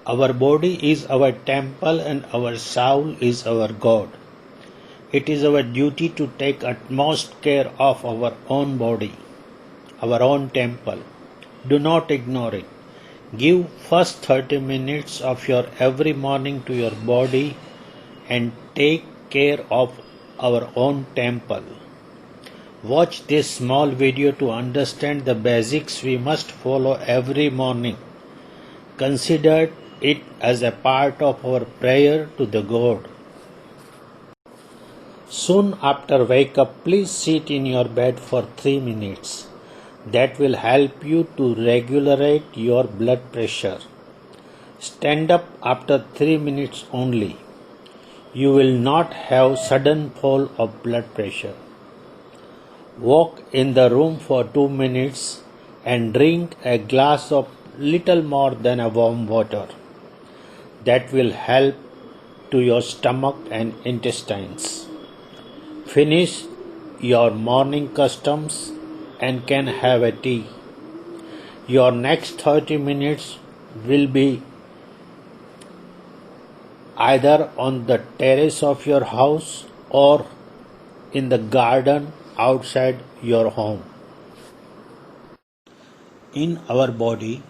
Our body is our temple and our soul is our God. It is our duty to take utmost care of our own body, our own temple. Do not ignore it. Give first 30 minutes of your every morning to your body and take care of our own temple. Watch this small video to understand the basics we must follow every morning. Consider it as a part of our prayer to the God. Soon after wake up, please sit in your bed for 3 minutes. That will help you to regulate your blood pressure. Stand up after 3 minutes only. You will not have sudden fall of blood pressure. Walk in the room for 2 minutes and drink a glass of little more than a warm water. That will help to your stomach and intestines. Finish your morning customs and can have a tea. Your next 30 minutes will be either on the terrace of your house or in the garden outside your home. In our body,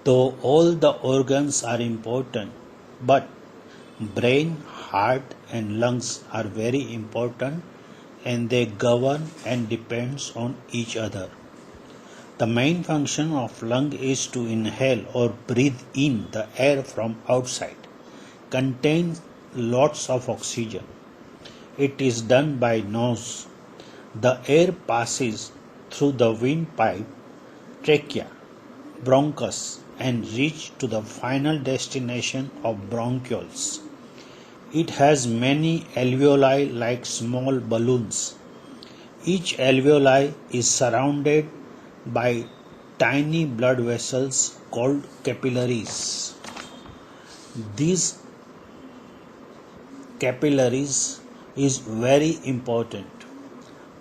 though all the organs are important, but brain, heart and lungs are very important and they govern and depends on each other. The main function of lung is to inhale or breathe in the air from outside. Contains lots of oxygen. It is done by nose. The air passes through the windpipe, trachea, bronchus and reach to the final destination of bronchioles. It has many alveoli like small balloons. Each alveoli is surrounded by tiny blood vessels called capillaries. These capillaries is very important.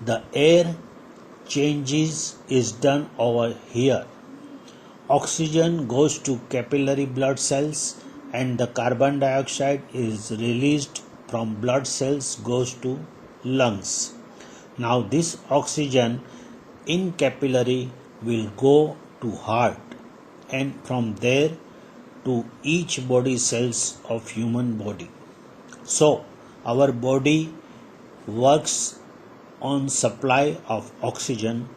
The air changes is done over here. Oxygen goes to capillary blood cells and the carbon dioxide is released from blood cells goes to lungs. Now this oxygen in capillary will go to heart and from there to each body cells of human body. So our body works on supply of oxygen.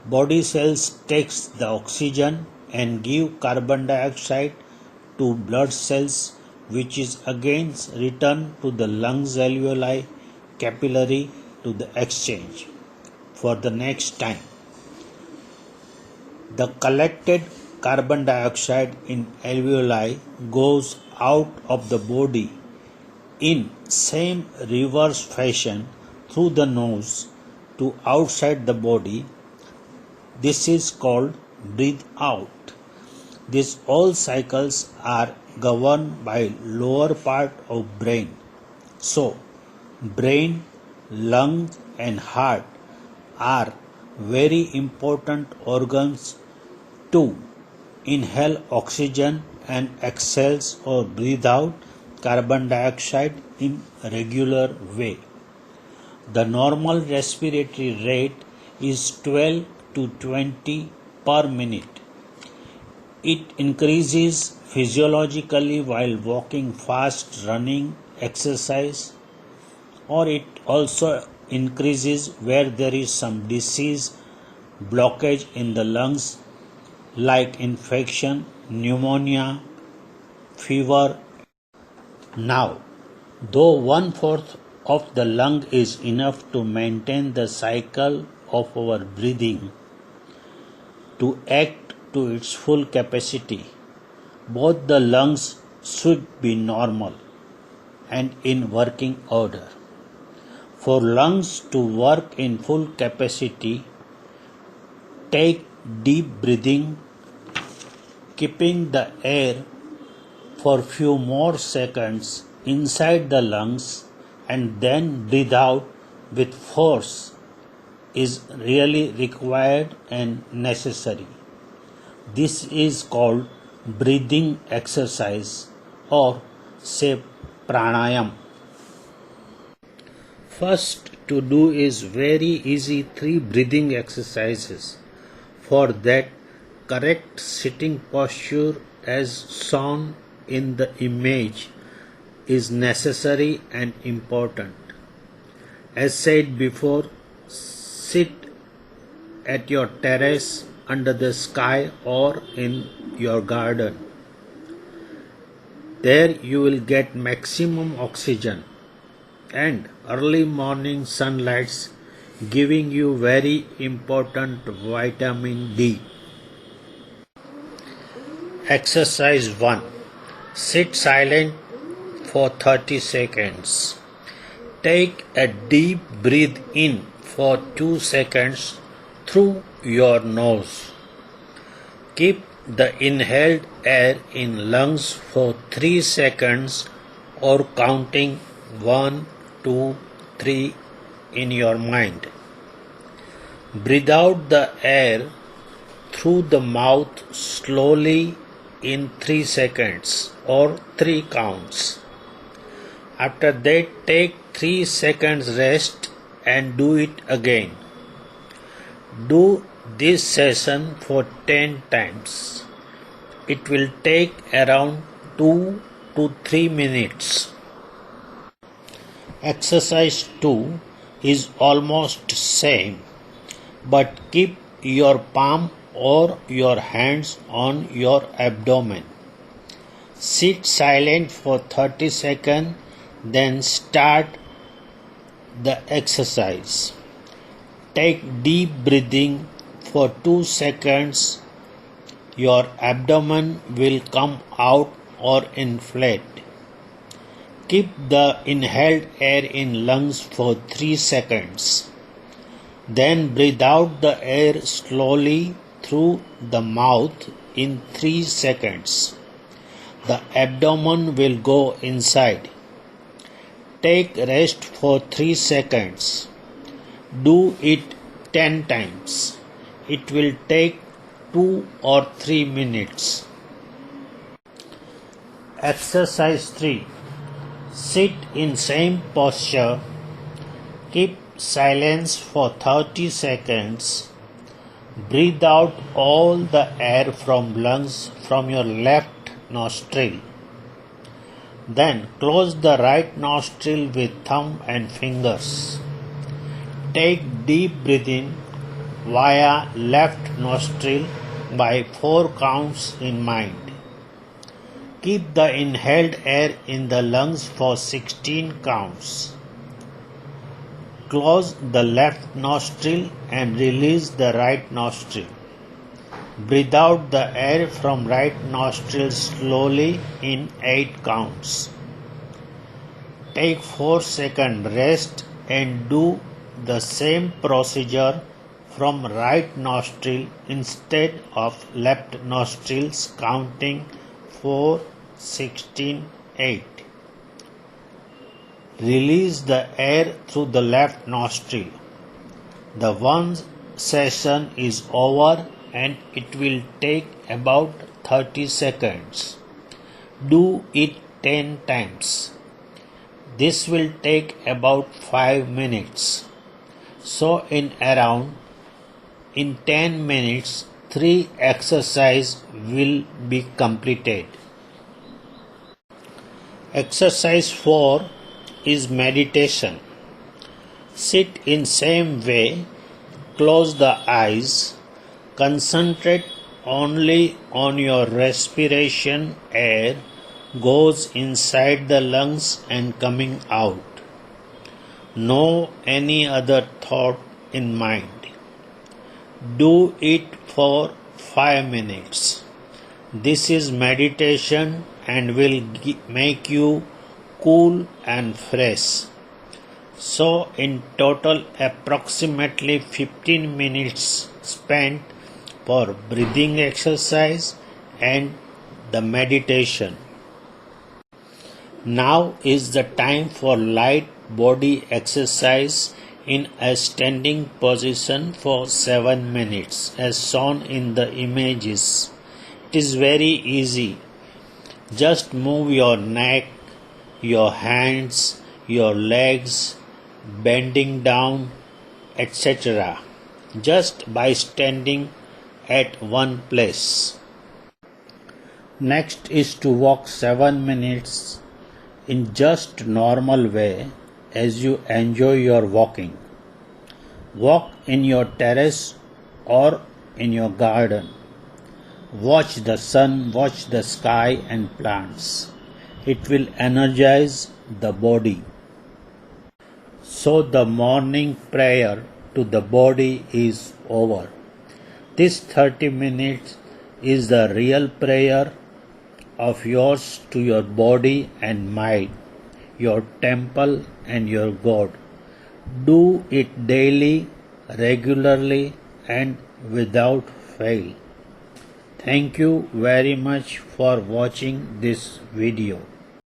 Body cells takes the oxygen and give carbon dioxide to blood cells which is again returned to the lungs alveoli capillary to the exchange for the next time. The collected carbon dioxide in alveoli goes out of the body in same reverse fashion through the nose to outside the body. This is called breathe out. These all cycles are governed by lower part of brain. So, brain, lungs and heart are very important organs to inhale oxygen and exhales or breathe out carbon dioxide in a regular way. The normal respiratory rate is 12 to 20 per minute. It increases physiologically while walking fast, running, exercise, or it also increases where there is some disease, blockage in the lungs like infection, pneumonia, fever. Now, though 1/4 of the lung is enough to maintain the cycle of our breathing to act to its full capacity, both the lungs should be normal and in working order. For lungs to work in full capacity, take deep breathing, keeping the air for few more seconds inside the lungs and then breathe out with force is really required and necessary. This is called breathing exercise or say pranayam. First to do is very easy 3 breathing exercises. For that, correct sitting posture as shown in the image is necessary and important. As said before, sit at your terrace, under the sky or in your garden. There you will get maximum oxygen and early morning sunlight giving you very important vitamin D. Exercise 1. Sit silent for 30 seconds. Take a deep breath in for 2 seconds through your nose. Keep the inhaled air in lungs for 3 seconds or counting 1, 2, 3 in your mind. Breathe out the air through the mouth slowly in 3 seconds or 3 counts. After that, take 3 seconds rest and do it again. Do this session for 10 times. It will take around 2 to 3 minutes. Exercise 2 is almost same, but keep your palm or your hands on your abdomen. Sit silent for 30 seconds, then start the exercise. Take deep breathing for 2 seconds. Your abdomen will come out or inflate. Keep the inhaled air in lungs for 3 seconds. Then breathe out the air slowly through the mouth in 3 seconds. The abdomen will go inside. Take rest for 3 seconds. Do it 10 times. It will take 2 or 3 minutes. Exercise 3. Sit in same posture. Keep silence for 30 seconds. Breathe out all the air from lungs from your left nostril. Then close the right nostril with thumb and fingers. Take deep breathing via left nostril by 4 counts in mind. Keep the inhaled air in the lungs for 16 counts. Close the left nostril and release the right nostril. Breathe out the air from right nostril slowly in 8 counts. Take 4 seconds rest and do the same procedure from right nostril instead of left nostrils, counting 4, 16, 8. Release the air through the left nostril. The one session is over and it will take about 30 seconds. Do it 10 times. This will take about 5 minutes. So in 10 minutes 3 exercises will be completed. Exercise 4 is meditation. Sit in same way, close the eyes, concentrate only on your respiration. Air goes inside the lungs and coming out. No any other thought in mind. Do it for 5 minutes. This is meditation and will make you cool and fresh. So in total approximately 15 minutes spent for breathing exercise and the meditation. Now is the time for light body exercise in a standing position for 7 minutes as shown in the images. It is very easy. Just move your neck, your hands, your legs, bending down, etc. just by standing at one place. Next is to walk 7 minutes in just normal way as you enjoy your walking. Walk in your terrace or in your garden. Watch the sun, watch the sky and plants. It will energize the body. So the morning prayer to the body is over. This 30 minutes is the real prayer of yours to your body and mind, your temple and your God. Do it daily, regularly and without fail. Thank you very much for watching this video.